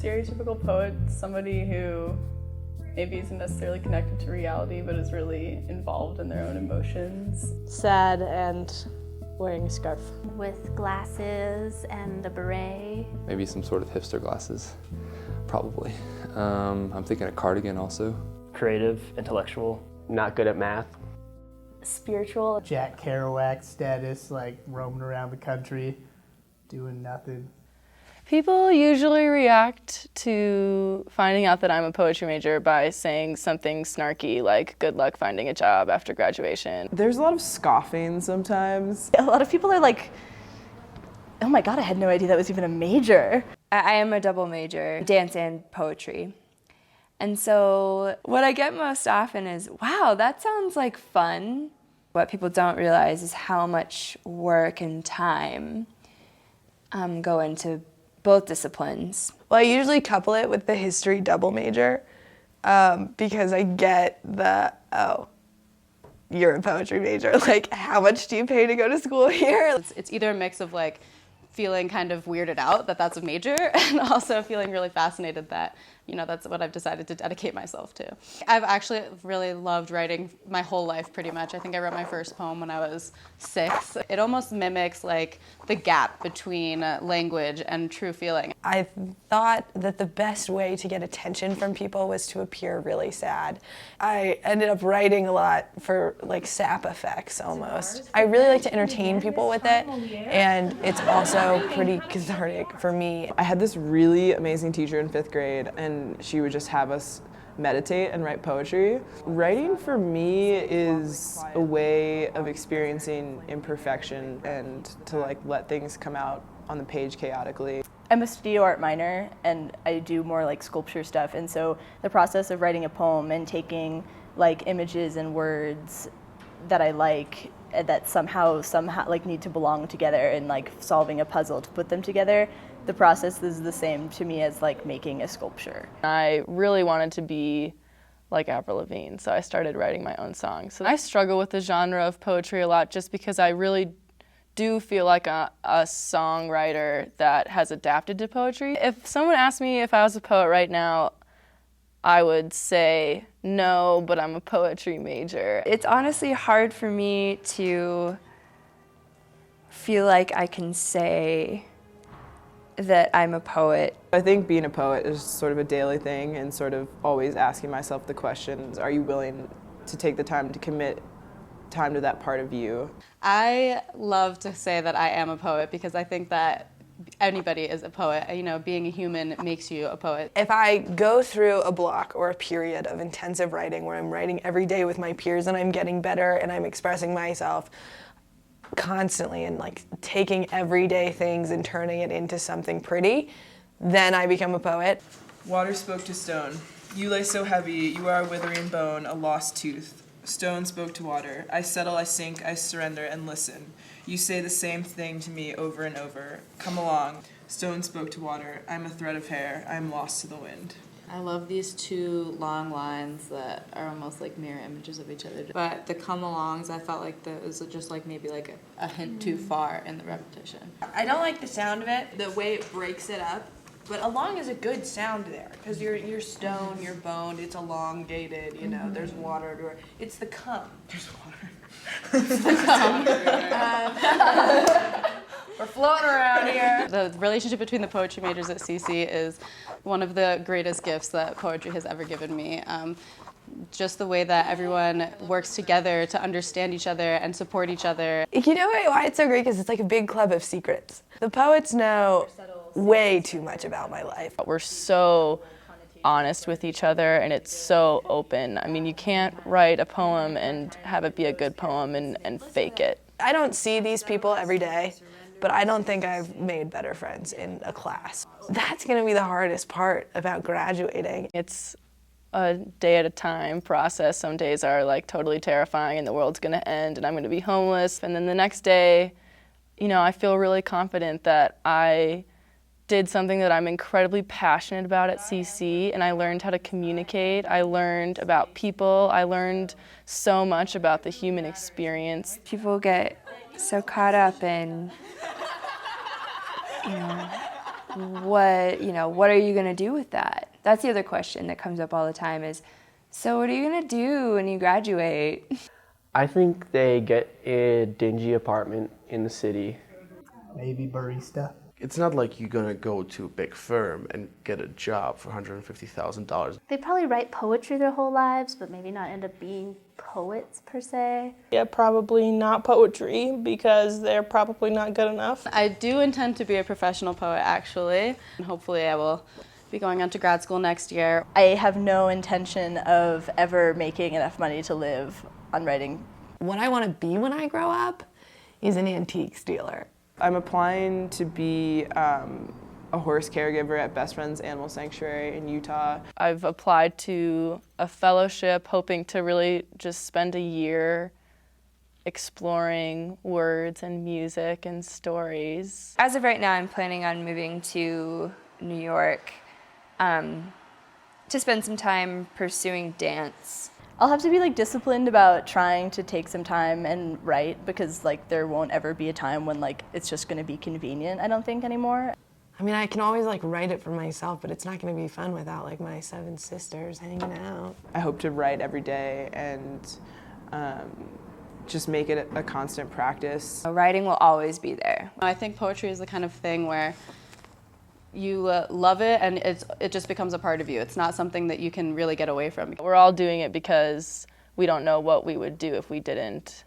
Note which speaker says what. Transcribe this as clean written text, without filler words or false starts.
Speaker 1: stereotypical poet somebody who maybe isn't necessarily connected to reality, but is really involved in their own emotions.
Speaker 2: Sad and wearing a scarf.
Speaker 3: With glasses and a beret.
Speaker 4: Maybe some sort of hipster glasses, probably. I'm thinking a cardigan also.
Speaker 5: Creative, intellectual.
Speaker 6: Not good at math.
Speaker 3: Spiritual.
Speaker 7: Jack Kerouac status, like roaming around the country, doing nothing.
Speaker 1: People usually react to finding out that I'm a poetry major by saying something snarky like, good luck finding a job after graduation.
Speaker 8: There's a lot of scoffing sometimes.
Speaker 9: A lot of people are like, oh my God, I had no idea that was even a major.
Speaker 10: I am a double major, dance and poetry. And so what I get most often is, wow, that sounds like fun. What people don't realize is how much work and time go into both disciplines.
Speaker 11: Well, I usually couple it with the history double major because I get the, oh, you're a poetry major. Like, how much do you pay to go to school here?
Speaker 1: It's either a mix of like feeling kind of weirded out that that's a major and also feeling really fascinated that, you know, that's what I've decided to dedicate myself to. I've actually really loved writing my whole life pretty much. I think I wrote my first poem when I was 6. It almost mimics like the gap between language and true feeling.
Speaker 11: I thought that the best way to get attention from people was to appear really sad. I ended up writing a lot for like sap effects almost. I really like to entertain people with it, and it's also pretty cathartic for me.
Speaker 8: I had this really amazing teacher in 5th grade, and she would just have us meditate and write poetry. Writing for me is a way of experiencing imperfection and to like let things come out on the page chaotically.
Speaker 9: I'm a studio art minor and I do more like sculpture stuff, and so the process of writing a poem and taking like images and words that I like that somehow like need to belong together and like solving a puzzle to put them together, the process is the same to me as like making a sculpture.
Speaker 1: I really wanted to be like Avril Lavigne, so I started writing my own songs. So I struggle with the genre of poetry a lot just because I really do feel like a songwriter that has adapted to poetry. If someone asked me if I was a poet right now, I would say no, but I'm a poetry major.
Speaker 10: It's honestly hard for me to feel like I can say that I'm a poet.
Speaker 8: I think being a poet is sort of a daily thing, and sort of always asking myself the questions, are you willing to take the time to commit time to that part of you?
Speaker 1: I love to say that I am a poet because I think that anybody is a poet. You know, being a human makes you a poet.
Speaker 11: If I go through a block or a period of intensive writing where I'm writing every day with my peers and I'm getting better and I'm expressing myself constantly and like taking everyday things and turning it into something pretty, then I become a poet.
Speaker 8: Water spoke to stone. You lay so heavy, you are a withering bone, a lost tooth. Stone spoke to water. I settle, I sink, I surrender, and listen. You say the same thing to me over and over. Come along. Stone spoke to water. I'm a thread of hair. I'm lost to the wind.
Speaker 12: I love these two long lines that are almost like mirror images of each other. But the come-alongs, I felt like that was just like maybe like a hint too far in the repetition.
Speaker 13: I don't like the sound of it, the way it breaks it up. But along is a good sound there, because you're stone, you're boned, it's elongated, you know, there's water everywhere. It's the come.
Speaker 8: There's water.
Speaker 13: It's the come. We're floating around here.
Speaker 1: The relationship between the poetry majors at CC is one of the greatest gifts that poetry has ever given me. Just the way that everyone works together to understand each other and support each other.
Speaker 11: You know why it's so great? Because it's like a big club of secrets. The poets know way too much about my life.
Speaker 1: We're so honest with each other and it's so open. I mean, you can't write a poem and have it be a good poem and fake it.
Speaker 11: I don't see these people every day, but I don't think I've made better friends in a class. That's going to be the hardest part about graduating.
Speaker 1: It's a day at a time process. Some days are like totally terrifying and the world's going to end and I'm going to be homeless. And then the next day, you know, I feel really confident that I did something that I'm incredibly passionate about at CC, and I learned how to communicate. I learned about people. I learned so much about the human experience.
Speaker 10: People get so caught up in, you know, what are you going to do with that? That's the other question that comes up all the time is, so what are you going to do when you graduate?
Speaker 5: I think they get a dingy apartment in the city.
Speaker 7: Maybe barista.
Speaker 6: It's not like you're gonna go to a big firm and get a job for $150,000.
Speaker 3: They probably write poetry their whole lives, but maybe not end up being poets per se.
Speaker 14: Yeah, probably not poetry because they're probably not good enough.
Speaker 15: I do intend to be a professional poet, actually. And hopefully I will be going on to grad school next year.
Speaker 9: I have no intention of ever making enough money to live on writing.
Speaker 11: What I want to be when I grow up is an antiques dealer.
Speaker 8: I'm applying to be a horse caregiver at Best Friends Animal Sanctuary in Utah.
Speaker 1: I've applied to a fellowship hoping to really just spend a year exploring words and music and stories.
Speaker 10: As of right now, I'm planning on moving to New York to spend some time pursuing dance.
Speaker 9: I'll have to be like disciplined about trying to take some time and write because like there won't ever be a time when like it's just going to be convenient, I don't think anymore.
Speaker 11: I mean, I can always like write it for myself, but it's not going to be fun without like my 7 sisters hanging out.
Speaker 8: I hope to write every day and just make it a constant practice.
Speaker 10: Writing will always be there.
Speaker 15: I think poetry is the kind of thing where you love it and it just becomes a part of you. It's not something that you can really get away from.
Speaker 1: We're all doing it because we don't know what we would do if we didn't